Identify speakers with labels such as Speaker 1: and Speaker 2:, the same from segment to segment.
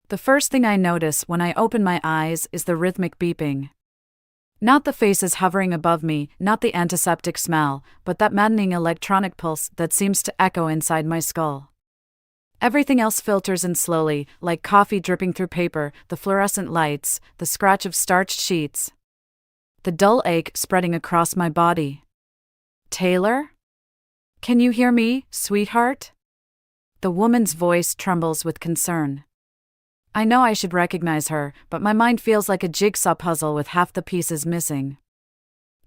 Speaker 1: The first thing I notice when I open my eyes is the rhythmic beeping. Not the faces hovering above me, not the antiseptic smell, but that maddening electronic pulse that seems to echo inside my skull. Everything else filters in slowly, like coffee dripping through paper, the fluorescent lights, the scratch of starched sheets. The dull ache spreading across my body. Taylor? Can you hear me, sweetheart? The woman's voice trembles with concern. I know I should recognize her, but my mind feels like a jigsaw puzzle with half the pieces missing.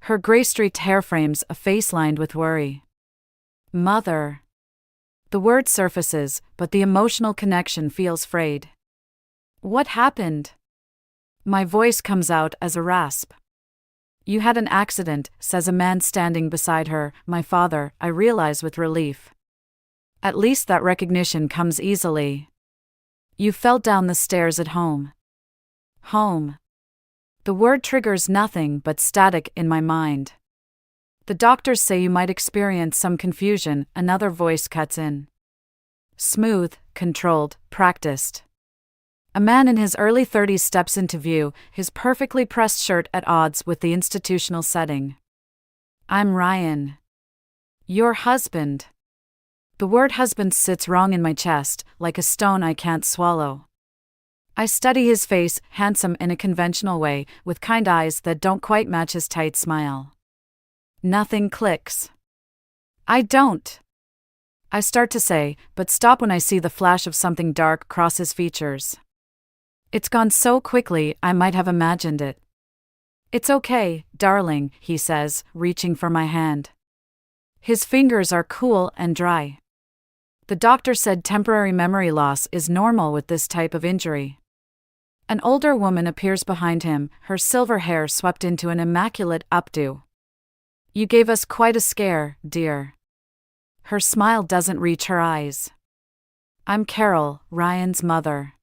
Speaker 1: Her gray-streaked hair frames a face lined with worry. Mother. The word surfaces, but the emotional connection feels frayed. What happened? My voice comes out as a rasp. You had an accident, says a man standing beside her, my father, I realize with relief. At least that recognition comes easily. You fell down the stairs at home. Home. The word triggers nothing but static in my mind. The doctors say you might experience some confusion, another voice cuts in. Smooth, controlled, practiced. A man in his early 30s steps into view, his perfectly pressed shirt at odds with the institutional setting. I'm Ryan. Your husband. The word husband sits wrong in my chest, like a stone I can't swallow. I study his face, handsome in a conventional way, with kind eyes that don't quite match his tight smile. Nothing clicks. I don't. I start to say, but stop when I see the flash of something dark cross his features. It's gone so quickly, I might have imagined it. It's okay, darling, he says, reaching for my hand. His fingers are cool and dry. The doctor said temporary memory loss is normal with this type of injury. An older woman appears behind him, her silver hair swept into an immaculate updo. You gave us quite a scare, dear. Her smile doesn't reach her eyes. I'm Carol, Ryan's mother.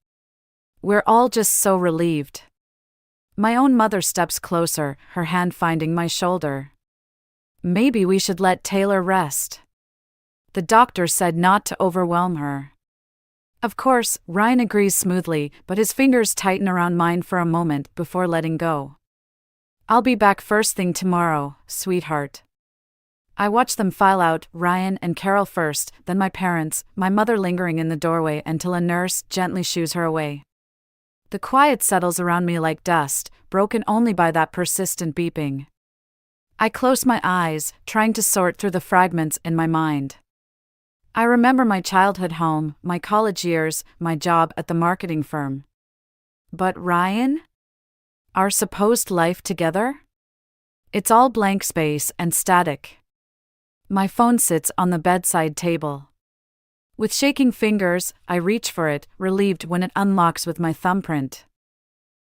Speaker 1: We're all just so relieved. My own mother steps closer, her hand finding my shoulder. Maybe we should let Taylor rest. The doctor said not to overwhelm her. Of course, Ryan agrees smoothly, but his fingers tighten around mine for a moment before letting go. I'll be back first thing tomorrow, sweetheart. I watch them file out, Ryan and Carol first, then my parents, my mother lingering in the doorway until a nurse gently shoos her away. The quiet settles around me like dust, broken only by that persistent beeping. I close my eyes, trying to sort through the fragments in my mind. I remember my childhood home, my college years, my job at the marketing firm. But Ryan? Our supposed life together? It's all blank space and static. My phone sits on the bedside table. With shaking fingers, I reach for it, relieved when it unlocks with my thumbprint.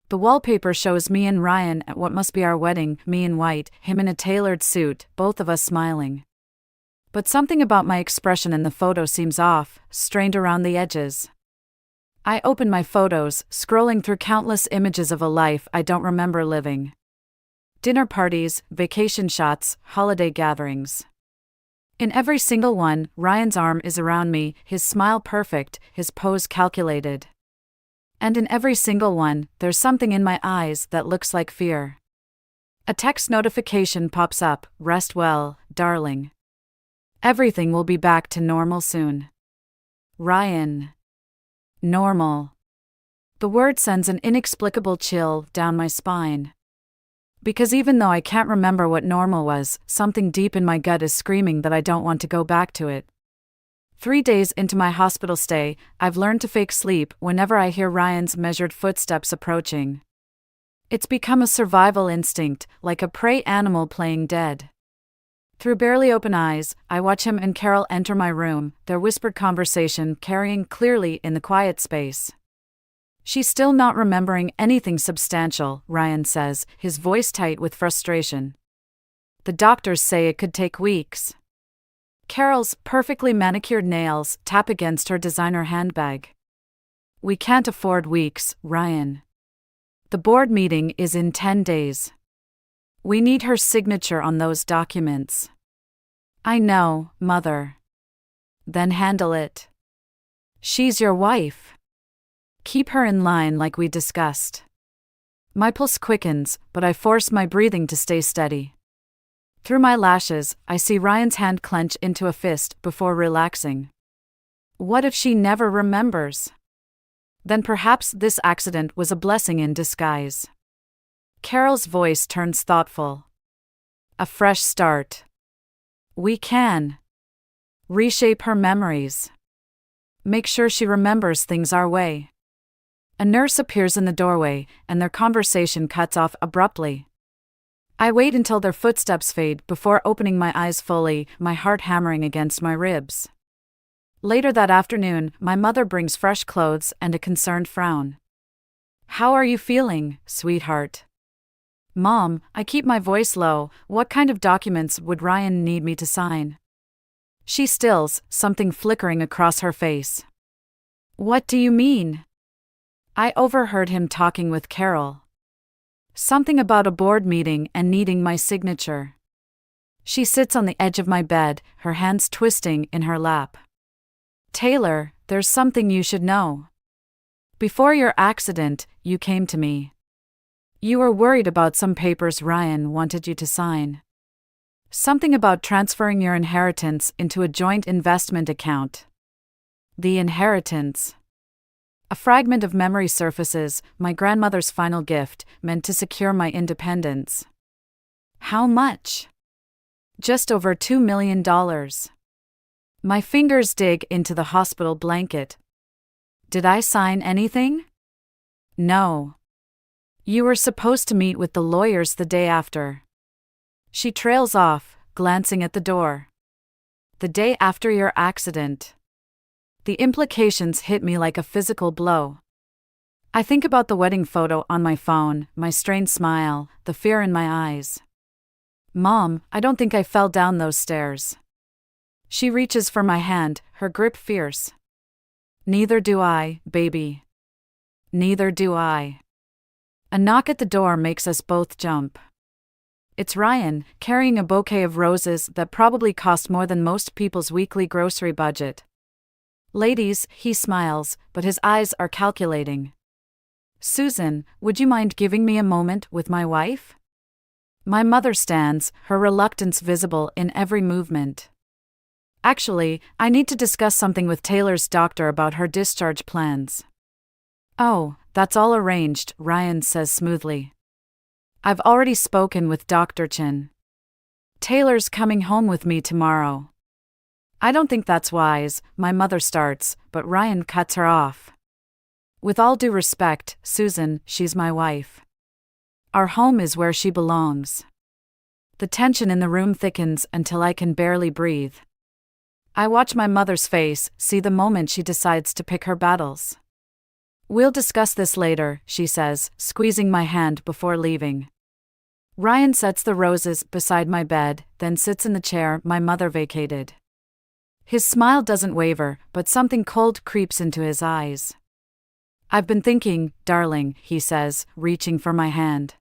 Speaker 1: The wallpaper shows me and Ryan at what must be our wedding, me in white, him in a tailored suit, both of us smiling. But something about my expression in the photo seems off, strained around the edges. I open my photos, scrolling through countless images of a life I don't remember living. Dinner parties, vacation shots, holiday gatherings. In every single one, Ryan's arm is around me, his smile perfect, his pose calculated. And in every single one, there's something in my eyes that looks like fear. A text notification pops up, rest well, darling. Everything will be back to normal soon. Ryan. Normal. The word sends an inexplicable chill down my spine. Because even though I can't remember what normal was, something deep in my gut is screaming that I don't want to go back to it. 3 days into my hospital stay, I've learned to fake sleep whenever I hear Ryan's measured footsteps approaching. It's become a survival instinct, like a prey animal playing dead. Through barely open eyes, I watch him and Carol enter my room, their whispered conversation carrying clearly in the quiet space. She's still not remembering anything substantial, Ryan says, his voice tight with frustration. The doctors say it could take weeks. Carol's perfectly manicured nails tap against her designer handbag. We can't afford weeks, Ryan. The board meeting is in 10 days. We need her signature on those documents. I know, Mother. Then handle it. She's your wife. Keep her in line like we discussed. My pulse quickens, but I force my breathing to stay steady. Through my lashes, I see Ryan's hand clench into a fist before relaxing. What if she never remembers? Then perhaps this accident was a blessing in disguise. Carol's voice turns thoughtful. A fresh start. We can reshape her memories. Make sure she remembers things our way. A nurse appears in the doorway, and their conversation cuts off abruptly. I wait until their footsteps fade before opening my eyes fully, my heart hammering against my ribs. Later that afternoon, my mother brings fresh clothes and a concerned frown. How are you feeling, sweetheart? Mom, I keep my voice low. What kind of documents would Ryan need me to sign? She stills, something flickering across her face. What do you mean? I overheard him talking with Carol. Something about a board meeting and needing my signature. She sits on the edge of my bed, her hands twisting in her lap. Taylor, there's something you should know. Before your accident, you came to me. You were worried about some papers Ryan wanted you to sign. Something about transferring your inheritance into a joint investment account. The inheritance. A fragment of memory surfaces, my grandmother's final gift, meant to secure my independence. How much? Just over $2 million. My fingers dig into the hospital blanket. Did I sign anything? No. You were supposed to meet with the lawyers the day after. She trails off, glancing at the door. The day after your accident. The implications hit me like a physical blow. I think about the wedding photo on my phone, my strained smile, the fear in my eyes. Mom, I don't think I fell down those stairs. She reaches for my hand, her grip fierce. Neither do I, baby. Neither do I. A knock at the door makes us both jump. It's Ryan, carrying a bouquet of roses that probably cost more than most people's weekly grocery budget. Ladies, he smiles, but his eyes are calculating. Susan, would you mind giving me a moment with my wife? My mother stands, her reluctance visible in every movement. Actually, I need to discuss something with Taylor's doctor about her discharge plans. Oh, that's all arranged, Ryan says smoothly. I've already spoken with Dr. Chin. Taylor's coming home with me tomorrow. I don't think that's wise, my mother starts, but Ryan cuts her off. With all due respect, Susan, she's my wife. Our home is where she belongs. The tension in the room thickens until I can barely breathe. I watch my mother's face, see the moment she decides to pick her battles. We'll discuss this later, she says, squeezing my hand before leaving. Ryan sets the roses beside my bed, then sits in the chair my mother vacated. His smile doesn't waver, but something cold creeps into his eyes. I've been thinking, darling, he says, reaching for my hand.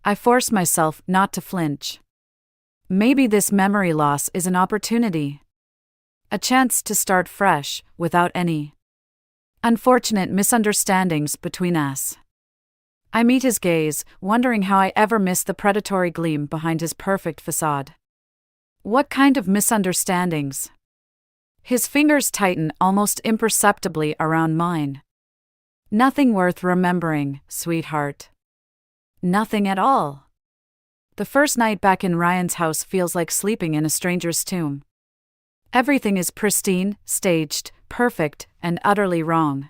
Speaker 1: I force myself not to flinch. Maybe this memory loss is an opportunity. A chance to start fresh, without any unfortunate misunderstandings between us. I meet his gaze, wondering how I ever missed the predatory gleam behind his perfect facade. What kind of misunderstandings? His fingers tighten almost imperceptibly around mine. Nothing worth remembering, sweetheart. Nothing at all. The first night back in Ryan's house feels like sleeping in a stranger's tomb. Everything is pristine, staged, perfect, and utterly wrong.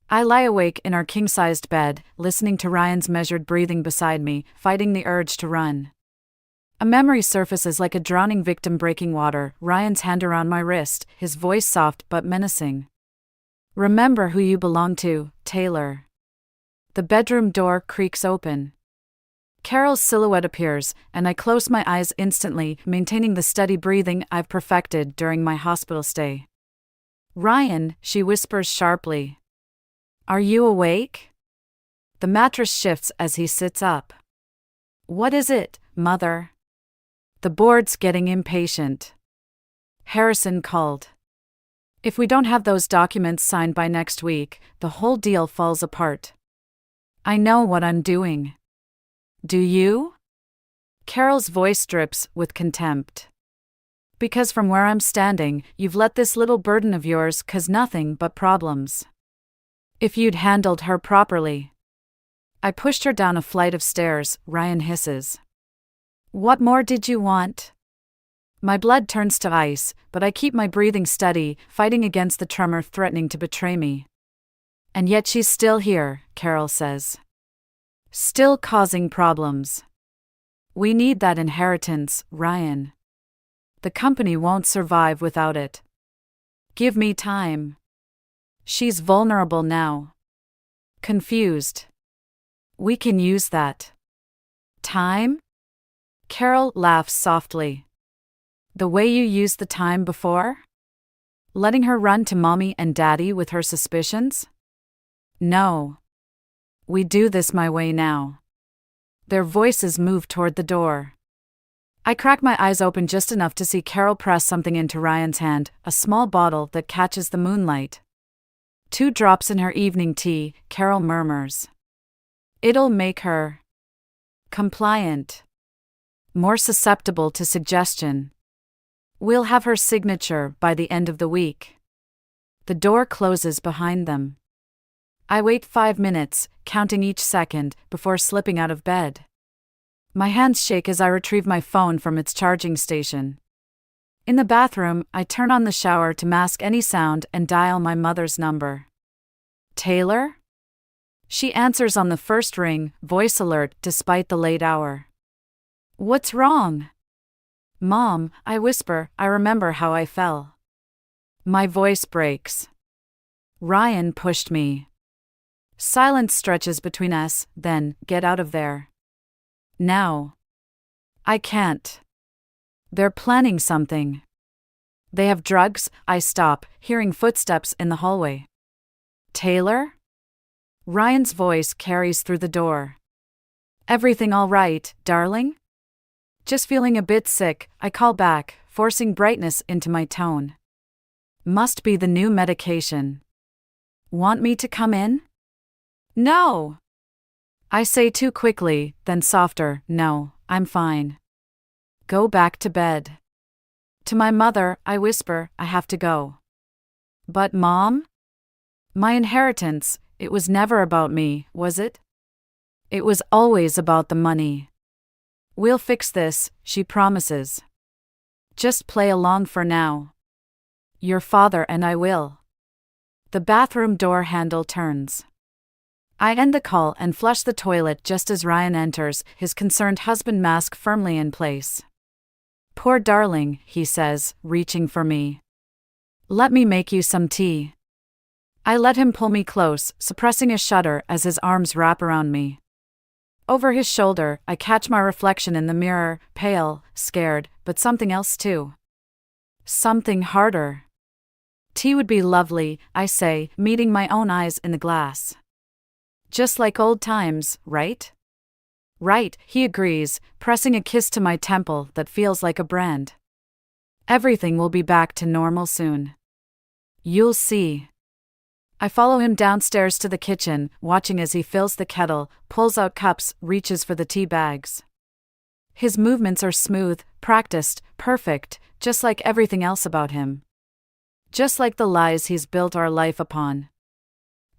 Speaker 1: I lie awake in our king-sized bed, listening to Ryan's measured breathing beside me, fighting the urge to run. A memory surfaces like a drowning victim breaking water, Ryan's hand around my wrist, his voice soft but menacing. Remember who you belong to, Taylor. The bedroom door creaks open. Carol's silhouette appears, and I close my eyes instantly, maintaining the steady breathing I've perfected during my hospital stay. Ryan, she whispers sharply. Are you awake? The mattress shifts as he sits up. What is it, Mother? The board's getting impatient. Harrison called. If we don't have those documents signed by next week, the whole deal falls apart. I know what I'm doing. Do you? Carol's voice drips with contempt. Because from where I'm standing, you've let this little burden of yours cause nothing but problems. If you'd handled her properly. I pushed her down a flight of stairs, Ryan hisses. What more did you want? My blood turns to ice, but I keep my breathing steady, fighting against the tremor threatening to betray me. And yet she's still here, Carol says. Still causing problems. We need that inheritance, Ryan. The company won't survive without it. Give me time. She's vulnerable now. Confused. We can use that. Time? Carol laughs softly. The way you used the time before? Letting her run to mommy and daddy with her suspicions? No. We do this my way now. Their voices move toward the door. I crack my eyes open just enough to see Carol press something into Ryan's hand, a small bottle that catches the moonlight. 2 drops in her evening tea, Carol murmurs. It'll make her compliant. More susceptible to suggestion. We'll have her signature by the end of the week. The door closes behind them. I wait 5 minutes, counting each second, before slipping out of bed. My hands shake as I retrieve my phone from its charging station. In the bathroom, I turn on the shower to mask any sound and dial my mother's number. Taylor? She answers on the first ring, voice alert despite the late hour. What's wrong? Mom, I whisper, I remember how I fell. My voice breaks. Ryan pushed me. Silence stretches between us, then, get out of there. Now. I can't. They're planning something. They have drugs. I stop, hearing footsteps in the hallway. Taylor? Ryan's voice carries through the door. Everything all right, darling? Just feeling a bit sick, I call back, forcing brightness into my tone. Must be the new medication. Want me to come in? No. I say too quickly, then softer, no, I'm fine. Go back to bed. To my mother, I whisper, I have to go. But Mom? My inheritance, it was never about me, was it? It was always about the money. We'll fix this, she promises. Just play along for now. Your father and I will. The bathroom door handle turns. I end the call and flush the toilet just as Ryan enters, his concerned husband mask firmly in place. Poor darling, he says, reaching for me. Let me make you some tea. I let him pull me close, suppressing a shudder as his arms wrap around me. Over his shoulder, I catch my reflection in the mirror, pale, scared, but something else too. Something harder. Tea would be lovely, I say, meeting my own eyes in the glass. Just like old times, right? Right, he agrees, pressing a kiss to my temple that feels like a brand. Everything will be back to normal soon. You'll see. I follow him downstairs to the kitchen, watching as he fills the kettle, pulls out cups, reaches for the tea bags. His movements are smooth, practiced, perfect, just like everything else about him. Just like the lies he's built our life upon.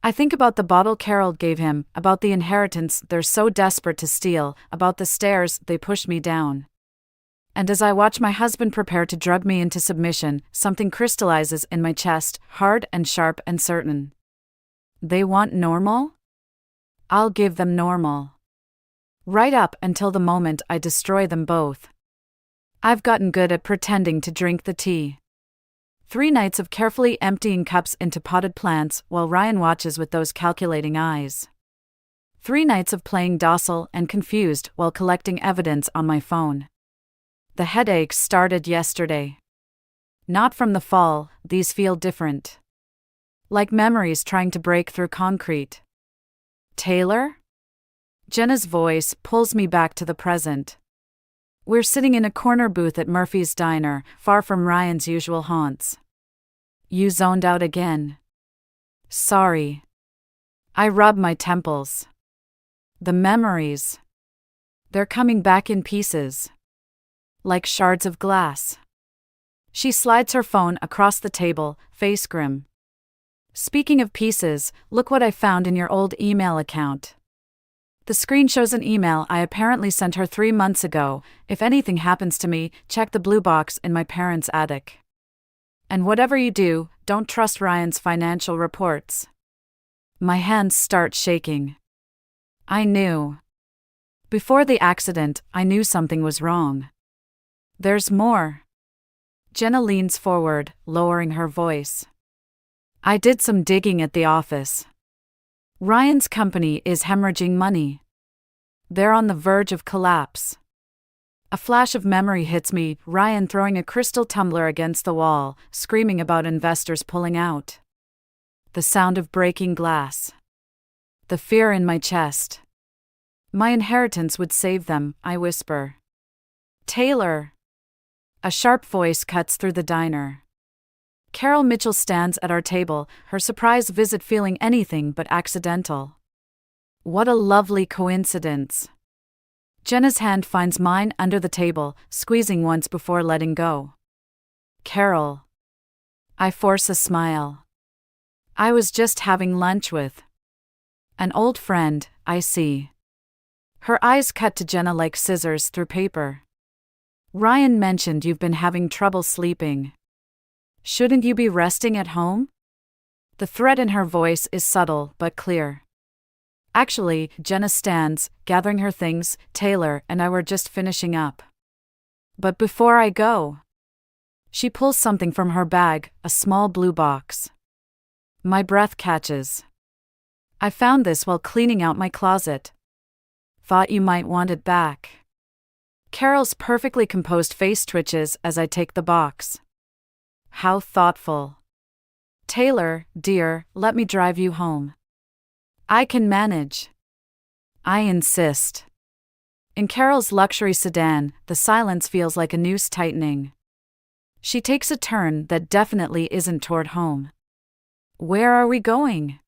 Speaker 1: I think about the bottle Carol gave him, about the inheritance they're so desperate to steal, about the stairs they pushed me down. And as I watch my husband prepare to drug me into submission, something crystallizes in my chest, hard and sharp and certain. They want normal? I'll give them normal. Right up until the moment I destroy them both. I've gotten good at pretending to drink the tea. 3 nights of carefully emptying cups into potted plants while Ryan watches with those calculating eyes. 3 nights of playing docile and confused while collecting evidence on my phone. The headaches started yesterday. Not from the fall, these feel different. Like memories trying to break through concrete. Taylor? Jenna's voice pulls me back to the present. We're sitting in a corner booth at Murphy's Diner, far from Ryan's usual haunts. You zoned out again. Sorry. I rub my temples. The memories. They're coming back in pieces. Like shards of glass. She slides her phone across the table, face grim. Speaking of pieces, look what I found in your old email account. The screen shows an email I apparently sent her 3 months ago. If anything happens to me, check the blue box in my parents' attic. And whatever you do, don't trust Ryan's financial reports. My hands start shaking. I knew. Before the accident, I knew something was wrong. There's more. Jenna leans forward, lowering her voice. I did some digging at the office. Ryan's company is hemorrhaging money. They're on the verge of collapse. A flash of memory hits me, Ryan throwing a crystal tumbler against the wall, screaming about investors pulling out. The sound of breaking glass. The fear in my chest. My inheritance would save them, I whisper. Taylor. A sharp voice cuts through the diner. Carol Mitchell stands at our table, her surprise visit feeling anything but accidental. What a lovely coincidence. Jenna's hand finds mine under the table, squeezing once before letting go. Carol. I force a smile. I was just having lunch with an old friend, I see. Her eyes cut to Jenna like scissors through paper. Ryan mentioned you've been having trouble sleeping. Shouldn't you be resting at home? The threat in her voice is subtle but clear. Actually, Jenna stands, gathering her things. Taylor and I were just finishing up. But before I go, she pulls something from her bag, a small blue box. My breath catches. I found this while cleaning out my closet. Thought you might want it back. Carol's perfectly composed face twitches as I take the box. How thoughtful. Taylor, dear, let me drive you home. I can manage. I insist. In Carol's luxury sedan, the silence feels like a noose tightening. She takes a turn that definitely isn't toward home. Where are we going?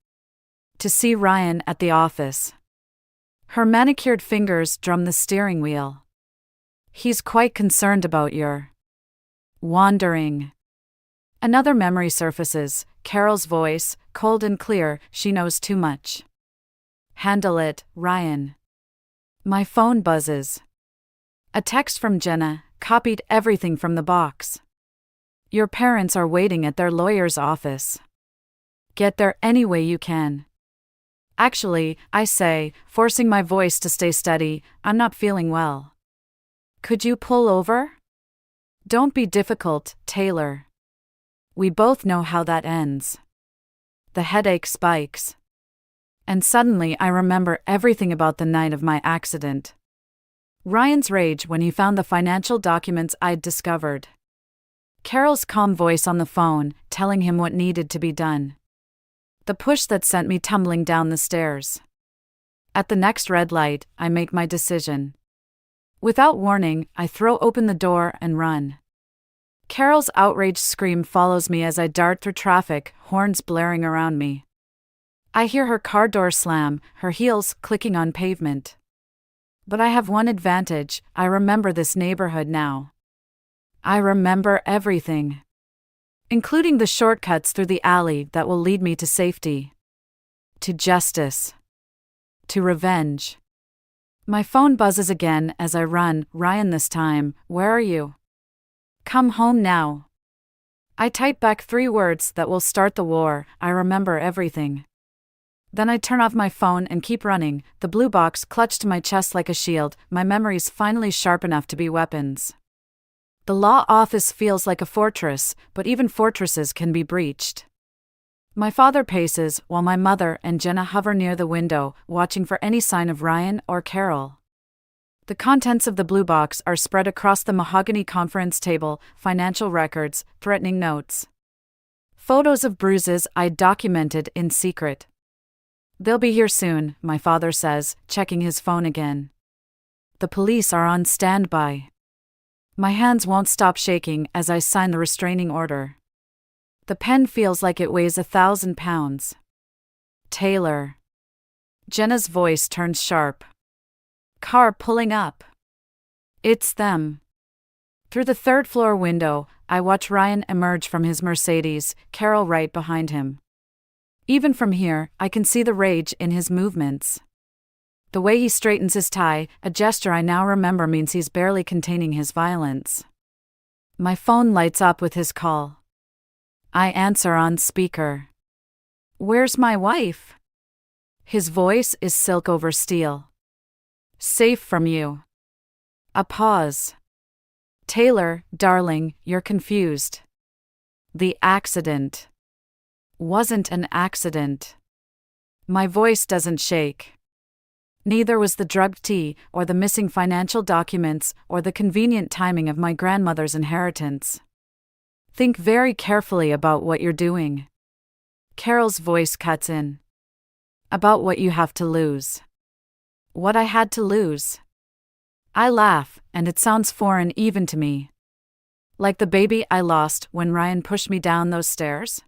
Speaker 1: To see Ryan at the office. Her manicured fingers drum the steering wheel. He's quite concerned about your wandering. Another memory surfaces, Carol's voice, cold and clear, she knows too much. Handle it, Ryan. My phone buzzes. A text from Jenna, copied everything from the box. Your parents are waiting at their lawyer's office. Get there any way you can. Actually, I say, forcing my voice to stay steady, I'm not feeling well. Could you pull over? Don't be difficult, Taylor. We both know how that ends. The headache spikes. And suddenly I remember everything about the night of my accident. Ryan's rage when he found the financial documents I'd discovered. Carol's calm voice on the phone, telling him what needed to be done. The push that sent me tumbling down the stairs. At the next red light, I make my decision. Without warning, I throw open the door and run. Carol's outraged scream follows me as I dart through traffic, horns blaring around me. I hear her car door slam, her heels clicking on pavement. But I have one advantage, I remember this neighborhood now. I remember everything. Including the shortcuts through the alley that will lead me to safety. To justice. To revenge. My phone buzzes again as I run, Ryan this time, where are you? Come home now. I type back 3 words that will start the war, I remember everything. Then I turn off my phone and keep running, the blue box clutched to my chest like a shield, my memories finally sharp enough to be weapons. The law office feels like a fortress, but even fortresses can be breached. My father paces, while my mother and Jenna hover near the window, watching for any sign of Ryan or Carol. The contents of the blue box are spread across the mahogany conference table, financial records, threatening notes. Photos of bruises I'd documented in secret. They'll be here soon, my father says, checking his phone again. The police are on standby. My hands won't stop shaking as I sign the restraining order. The pen feels like it weighs 1,000 pounds. Taylor. Jenna's voice turns sharp. Car pulling up. It's them. Through the third-floor window, I watch Ryan emerge from his Mercedes, Carol right behind him. Even from here, I can see the rage in his movements. The way he straightens his tie, a gesture I now remember means he's barely containing his violence. My phone lights up with his call. I answer on speaker. Where's my wife? His voice is silk over steel. Safe from you. A pause. Taylor, darling, you're confused. The accident wasn't an accident. My voice doesn't shake. Neither was the drugged tea, or the missing financial documents, or the convenient timing of my grandmother's inheritance. Think very carefully about what you're doing. Carol's voice cuts in. About what you have to lose. What I had to lose. I laugh, and it sounds foreign even to me. Like the baby I lost when Ryan pushed me down those stairs.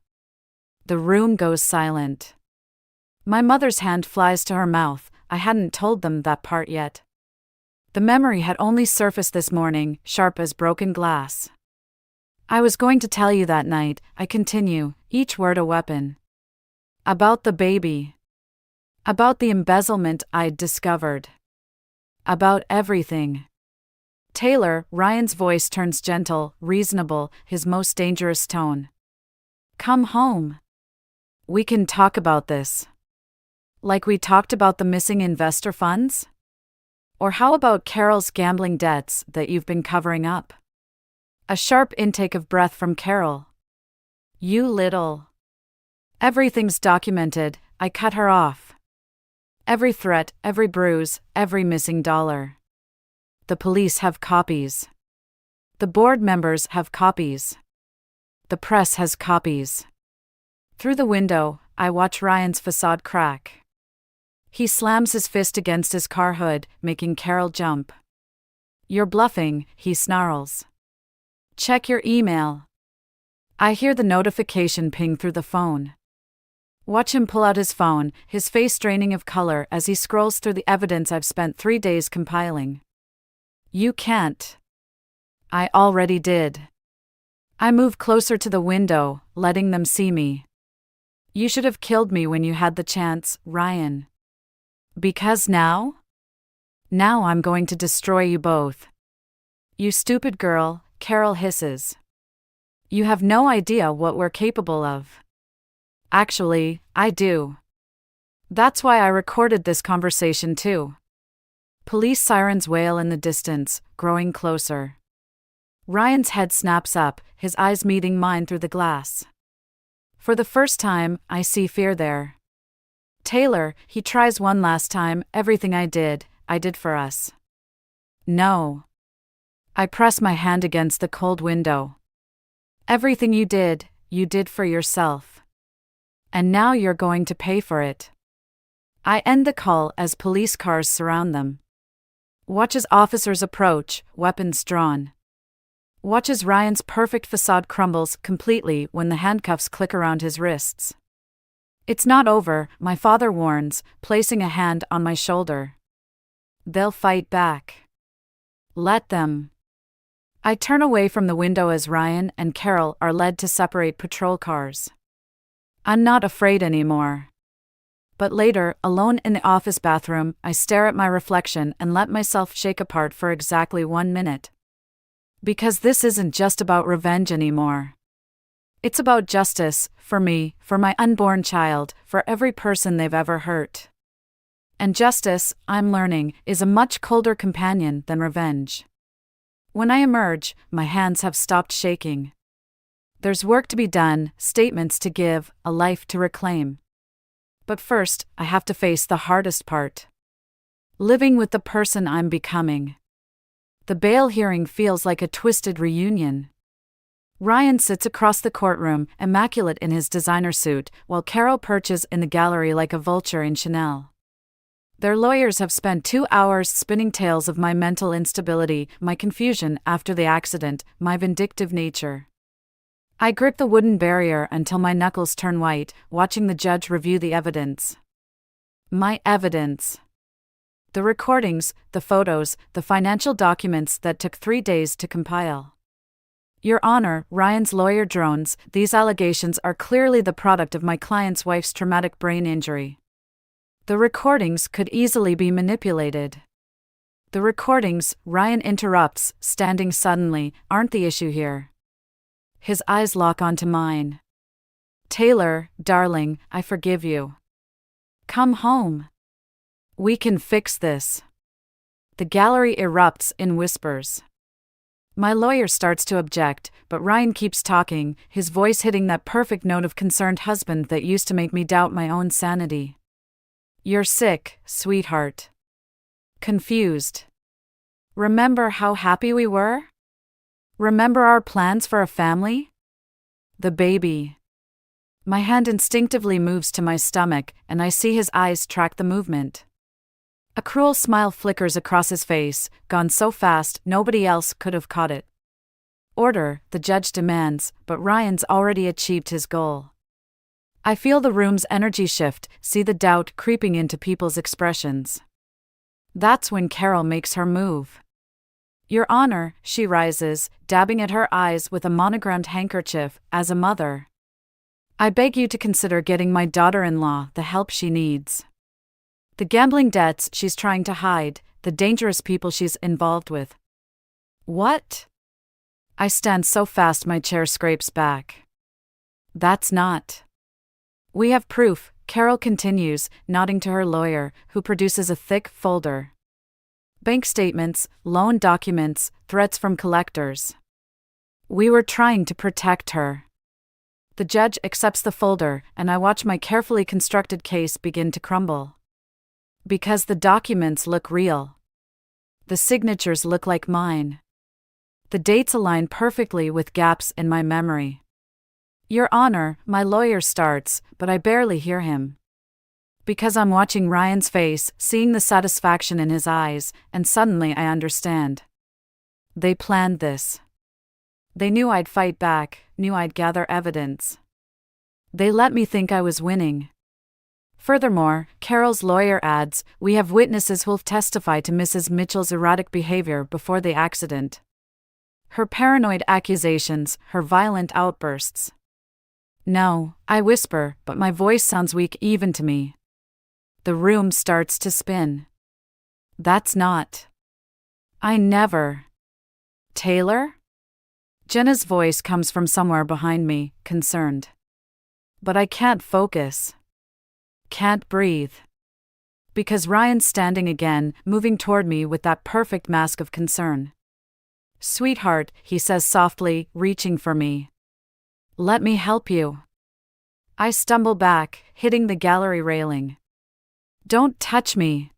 Speaker 1: The room goes silent. My mother's hand flies to her mouth. I hadn't told them that part yet. The memory had only surfaced this morning, sharp as broken glass. I was going to tell you that night, I continue, each word a weapon. About the baby. About the embezzlement I'd discovered. About everything. Taylor, Ryan's voice turns gentle, reasonable, his most dangerous tone. Come home. We can talk about this. Like we talked about the missing investor funds? Or how about Carol's gambling debts that you've been covering up? A sharp intake of breath from Carol. You little. Everything's documented, I cut her off. Every threat, every bruise, every missing dollar. The police have copies. The board members have copies. The press has copies. Through the window, I watch Ryan's facade crack. He slams his fist against his car hood, making Carol jump. You're bluffing, he snarls. Check your email. I hear the notification ping through the phone. Watch him pull out his phone, his face draining of color as he scrolls through the evidence I've spent 3 days compiling. You can't. I already did. I move closer to the window, letting them see me. You should have killed me when you had the chance, Ryan. Because now? Now I'm going to destroy you both. You stupid girl, Carol hisses. You have no idea what we're capable of. Actually, I do. That's why I recorded this conversation too. Police sirens wail in the distance, growing closer. Ryan's head snaps up, his eyes meeting mine through the glass. For the first time, I see fear there. Taylor, he tries one last time, everything I did for us. No. I press my hand against the cold window. Everything you did for yourself. And now you're going to pay for it. I end the call as police cars surround them. Watch as officers approach, weapons drawn. Watch as Ryan's perfect facade crumbles completely when the handcuffs click around his wrists. It's not over, my father warns, placing a hand on my shoulder. They'll fight back. Let them. I turn away from the window as Ryan and Carol are led to separate patrol cars. I'm not afraid anymore. But later, alone in the office bathroom, I stare at my reflection and let myself shake apart for exactly 1 minute. Because this isn't just about revenge anymore. It's about justice, for me, for my unborn child, for every person they've ever hurt. And justice, I'm learning, is a much colder companion than revenge. When I emerge, my hands have stopped shaking. There's work to be done, statements to give, a life to reclaim. But first, I have to face the hardest part. Living with the person I'm becoming. The bail hearing feels like a twisted reunion. Ryan sits across the courtroom, immaculate in his designer suit, while Carol perches in the gallery like a vulture in Chanel. Their lawyers have spent 2 hours spinning tales of my mental instability, my confusion after the accident, my vindictive nature. I grip the wooden barrier until my knuckles turn white, watching the judge review the evidence. My evidence. The recordings, the photos, the financial documents that took 3 days to compile. Your Honor, Ryan's lawyer drones, these allegations are clearly the product of my client's wife's traumatic brain injury. The recordings could easily be manipulated. The recordings, Ryan interrupts, standing suddenly, aren't the issue here. His eyes lock onto mine. Taylor, darling, I forgive you. Come home. We can fix this. The gallery erupts in whispers. My lawyer starts to object, but Ryan keeps talking, his voice hitting that perfect note of concerned husband that used to make me doubt my own sanity. You're sick, sweetheart. Confused. Remember how happy we were? Remember our plans for a family? The baby. My hand instinctively moves to my stomach, and I see his eyes track the movement. A cruel smile flickers across his face, gone so fast nobody else could have caught it. Order, the judge demands, but Ryan's already achieved his goal. I feel the room's energy shift, see the doubt creeping into people's expressions. That's when Carol makes her move. Your Honor, she rises, dabbing at her eyes with a monogrammed handkerchief, as a mother. I beg you to consider getting my daughter-in-law the help she needs. The gambling debts she's trying to hide, the dangerous people she's involved with. What? I stand so fast my chair scrapes back. That's not. We have proof, Carol continues, nodding to her lawyer, who produces a thick folder. Bank statements, loan documents, threats from collectors. We were trying to protect her. The judge accepts the folder, and I watch my carefully constructed case begin to crumble. Because the documents look real. The signatures look like mine. The dates align perfectly with gaps in my memory. Your Honor, my lawyer starts, but I barely hear him. Because I'm watching Ryan's face, seeing the satisfaction in his eyes, and suddenly I understand. They planned this. They knew I'd fight back, knew I'd gather evidence. They let me think I was winning. Furthermore, Carol's lawyer adds, we have witnesses who'll testify to Mrs. Mitchell's erratic behavior before the accident. Her paranoid accusations, her violent outbursts. No, I whisper, but my voice sounds weak even to me. The room starts to spin. That's not. I never. Taylor? Jenna's voice comes from somewhere behind me, concerned. But I can't focus. Can't breathe. Because Ryan's standing again, moving toward me with that perfect mask of concern. Sweetheart, he says softly, reaching for me. Let me help you. I stumble back, hitting the gallery railing. Don't touch me.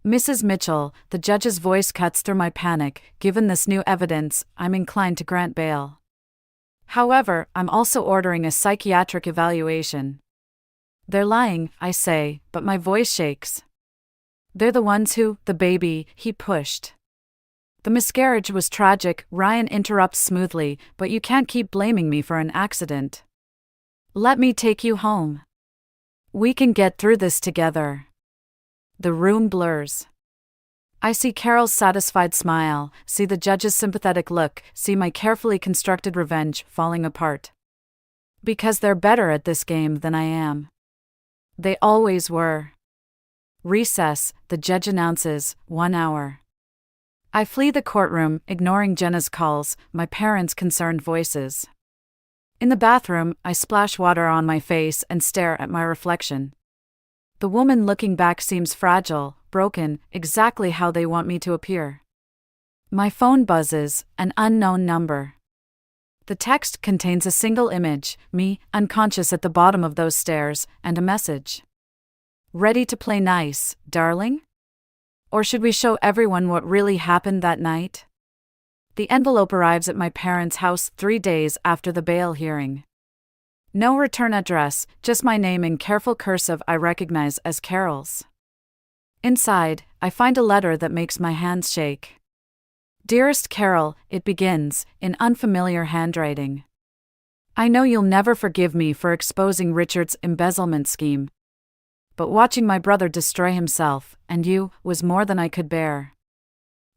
Speaker 1: Mrs. Mitchell, the judge's voice cuts through my panic. Given this new evidence, I'm inclined to grant bail. However, I'm also ordering a psychiatric evaluation. They're lying, I say, but my voice shakes. They're the ones who, the baby, he pushed. The miscarriage was tragic, Ryan interrupts smoothly, but you can't keep blaming me for an accident. Let me take you home. We can get through this together. The room blurs. I see Carol's satisfied smile, see the judge's sympathetic look, see my carefully constructed revenge falling apart. Because they're better at this game than I am. They always were. Recess, the judge announces, 1 hour. I flee the courtroom, ignoring Jenna's calls, my parents' concerned voices. In the bathroom, I splash water on my face and stare at my reflection. The woman looking back seems fragile, broken, exactly how they want me to appear. My phone buzzes, an unknown number. The text contains a single image, me, unconscious at the bottom of those stairs, and a message. Ready to play nice, darling? Or should we show everyone what really happened that night? The envelope arrives at my parents' house 3 days after the bail hearing. No return address, just my name in careful cursive I recognize as Carol's. Inside, I find a letter that makes my hands shake. Dearest Carol, it begins, in unfamiliar handwriting. I know you'll never forgive me for exposing Richard's embezzlement scheme. But watching my brother destroy himself, and you, was more than I could bear.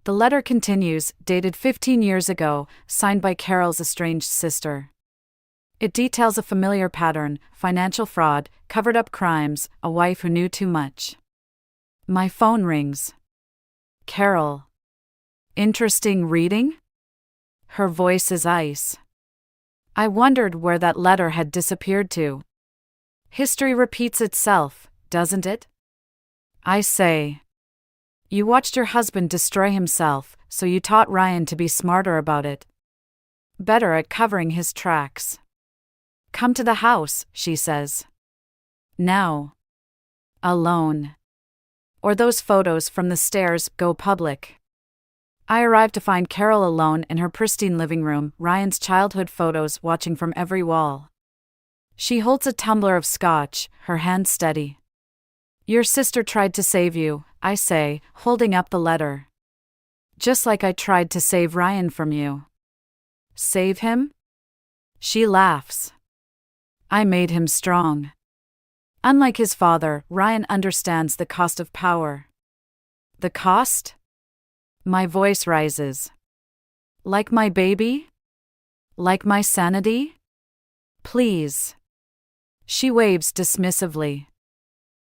Speaker 1: The letter continues, dated 15 years ago, signed by Carol's estranged sister. It details a familiar pattern: financial fraud, covered-up crimes, a wife who knew too much. My phone rings. Carol. Interesting reading? Her voice is ice. I wondered where that letter had disappeared to. History repeats itself, doesn't it? I say. You watched your husband destroy himself, so you taught Ryan to be smarter about it. Better at covering his tracks. Come to the house, she says. Now. Alone. Or those photos from the stairs go public. I arrive to find Carol alone in her pristine living room, Ryan's childhood photos watching from every wall. She holds a tumbler of scotch, her hand steady. Your sister tried to save you, I say, holding up the letter. Just like I tried to save Ryan from you. Save him? She laughs. I made him strong. Unlike his father, Ryan understands the cost of power. The cost? My voice rises. Like my baby? Like my sanity? Please. She waves dismissively.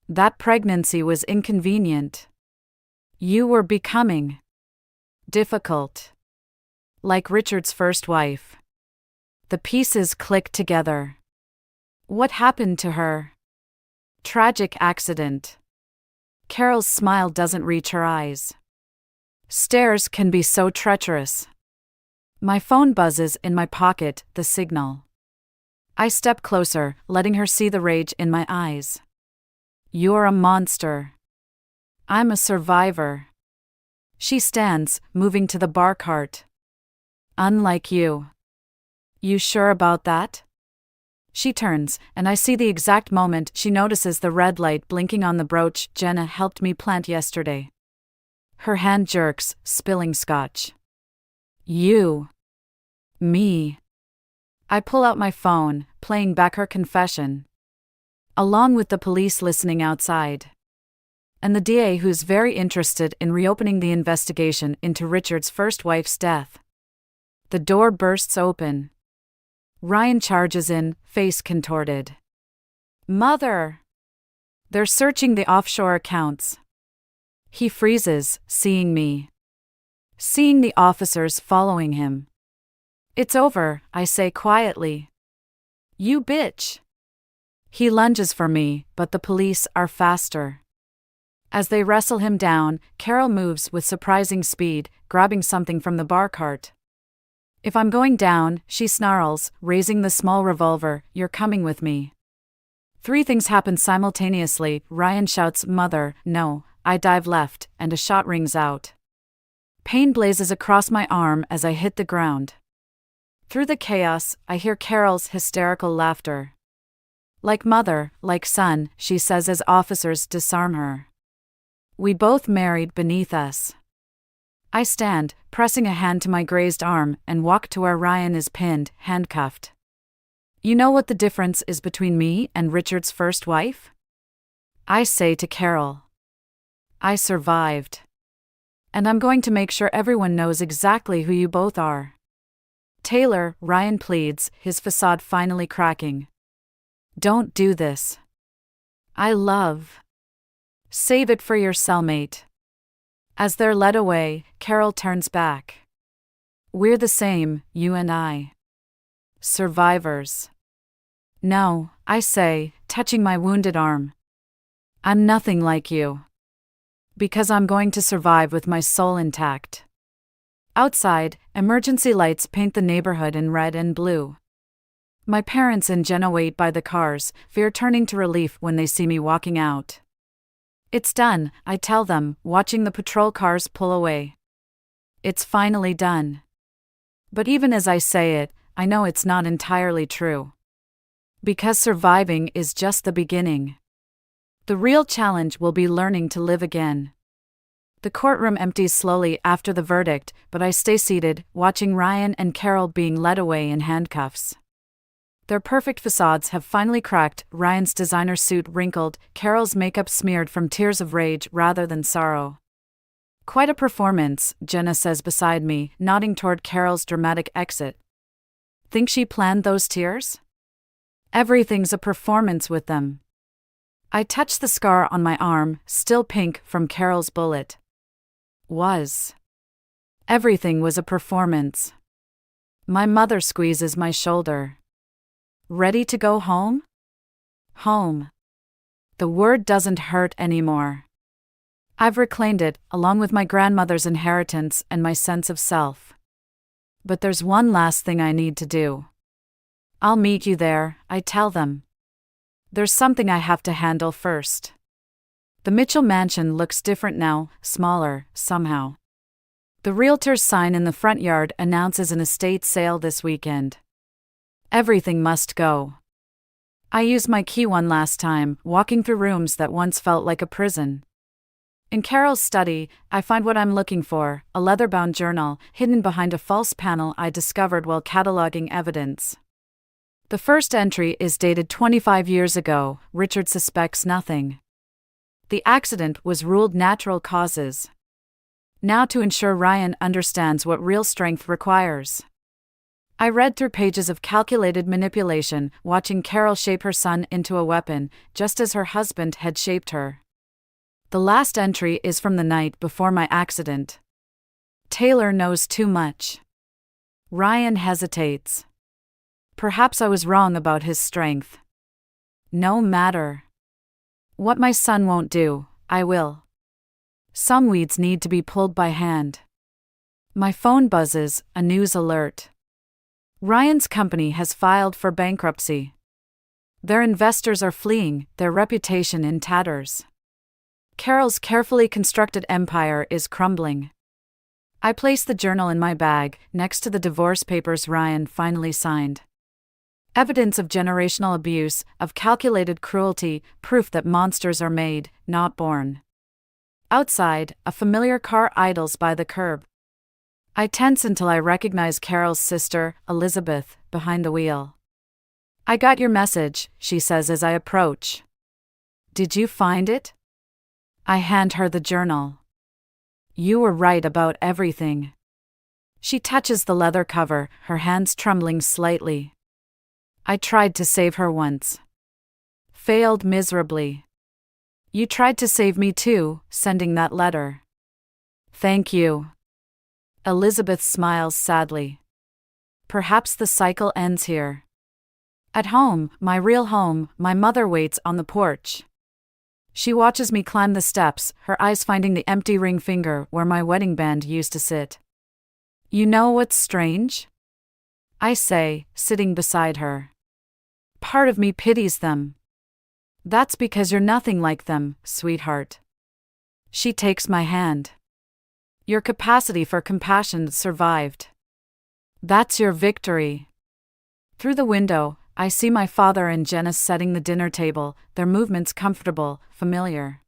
Speaker 1: That pregnancy was inconvenient. You were becoming difficult. Like Richard's first wife. The pieces click together. What happened to her? Tragic accident. Carol's smile doesn't reach her eyes. Stairs can be so treacherous. My phone buzzes in my pocket, the signal. I step closer, letting her see the rage in my eyes. You're a monster. I'm a survivor. She stands, moving to the bar cart. Unlike you. You sure about that? She turns, and I see the exact moment she notices the red light blinking on the brooch Jenna helped me plant yesterday. Her hand jerks, spilling scotch. You. Me. I pull out my phone, playing back her confession. Along with the police listening outside. And the DA who's very interested in reopening the investigation into Richard's first wife's death. The door bursts open. Ryan charges in, face contorted. Mother! They're searching the offshore accounts. He freezes, seeing me. Seeing the officers following him. It's over, I say quietly. You bitch! He lunges for me, but the police are faster. As they wrestle him down, Carol moves with surprising speed, grabbing something from the bar cart. If I'm going down, she snarls, raising the small revolver, you're coming with me. Three things happen simultaneously. Ryan shouts, Mother, no. I dive left, and a shot rings out. Pain blazes across my arm as I hit the ground. Through the chaos, I hear Carol's hysterical laughter. Like mother, like son, she says as officers disarm her. We both married beneath us. I stand, pressing a hand to my grazed arm, and walk to where Ryan is pinned, handcuffed. You know what the difference is between me and Richard's first wife? I say to Carol. I survived. And I'm going to make sure everyone knows exactly who you both are. Taylor, Ryan pleads, his facade finally cracking. Don't do this. I love. Save it for your cellmate. As they're led away, Carol turns back. We're the same, you and I. Survivors. No, I say, touching my wounded arm. I'm nothing like you. Because I'm going to survive with my soul intact. Outside, emergency lights paint the neighborhood in red and blue. My parents and Jenna wait by the cars, fear turning to relief when they see me walking out. It's done, I tell them, watching the patrol cars pull away. It's finally done. But even as I say it, I know it's not entirely true. Because surviving is just the beginning. The real challenge will be learning to live again. The courtroom empties slowly after the verdict, but I stay seated, watching Ryan and Carol being led away in handcuffs. Their perfect facades have finally cracked, Ryan's designer suit wrinkled, Carol's makeup smeared from tears of rage rather than sorrow. Quite a performance, Jenna says beside me, nodding toward Carol's dramatic exit. Think she planned those tears? Everything's a performance with them. I touch the scar on my arm, still pink from Carol's bullet. Everything was a performance. My mother squeezes my shoulder. Ready to go home? Home. The word doesn't hurt anymore. I've reclaimed it, along with my grandmother's inheritance and my sense of self. But there's one last thing I need to do. I'll meet you there, I tell them. There's something I have to handle first. The Mitchell mansion looks different now, smaller, somehow. The realtor's sign in the front yard announces an estate sale this weekend. Everything must go. I used my key one last time, walking through rooms that once felt like a prison. In Carol's study, I find what I'm looking for, a leather-bound journal, hidden behind a false panel I discovered while cataloging evidence. The first entry is dated 25 years ago. Richard suspects nothing. The accident was ruled natural causes. Now to ensure Ryan understands what real strength requires. I read through pages of calculated manipulation, watching Carol shape her son into a weapon, just as her husband had shaped her. The last entry is from the night before my accident. Taylor knows too much. Ryan hesitates. Perhaps I was wrong about his strength. No matter. What my son won't do, I will. Some weeds need to be pulled by hand. My phone buzzes, a news alert. Ryan's company has filed for bankruptcy. Their investors are fleeing, their reputation in tatters. Carol's carefully constructed empire is crumbling. I place the journal in my bag, next to the divorce papers Ryan finally signed. Evidence of generational abuse, of calculated cruelty, proof that monsters are made, not born. Outside, a familiar car idles by the curb. I tense until I recognize Carol's sister, Elizabeth, behind the wheel. I got your message, she says as I approach. Did you find it? I hand her the journal. You were right about everything. She touches the leather cover, her hands trembling slightly. I tried to save her once. Failed miserably. You tried to save me too, sending that letter. Thank you. Elizabeth smiles sadly. Perhaps the cycle ends here. At home, my real home, my mother waits on the porch. She watches me climb the steps, her eyes finding the empty ring finger where my wedding band used to sit. You know what's strange? I say, sitting beside her. Part of me pities them. That's because you're nothing like them, sweetheart. She takes my hand. Your capacity for compassion survived. That's your victory. Through the window, I see my father and Jenna setting the dinner table, their movements comfortable, familiar.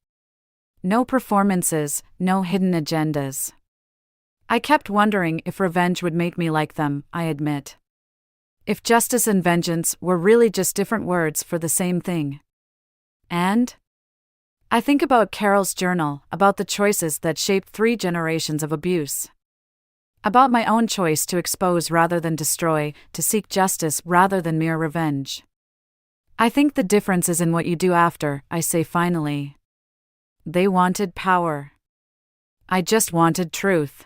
Speaker 1: No performances, no hidden agendas. I kept wondering if revenge would make me like them, I admit. If justice and vengeance were really just different words for the same thing. And I think about Carol's journal, about the choices that shaped 3 generations of abuse. About my own choice to expose rather than destroy, to seek justice rather than mere revenge. I think the difference is in what you do after, I say finally. They wanted power. I just wanted truth.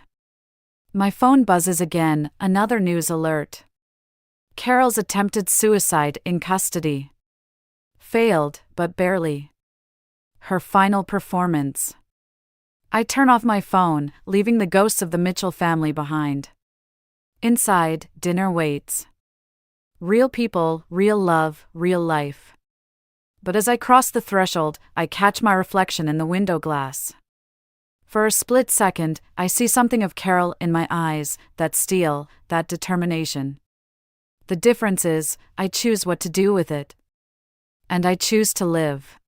Speaker 1: My phone buzzes again, another news alert. Carol's attempted suicide in custody. Failed, but barely. Her final performance. I turn off my phone, leaving the ghosts of the Mitchell family behind. Inside, dinner waits. Real people, real love, real life. But as I cross the threshold, I catch my reflection in the window glass. For a split second, I see something of Carol in my eyes, that steel, that determination. The difference is, I choose what to do with it. And I choose to live.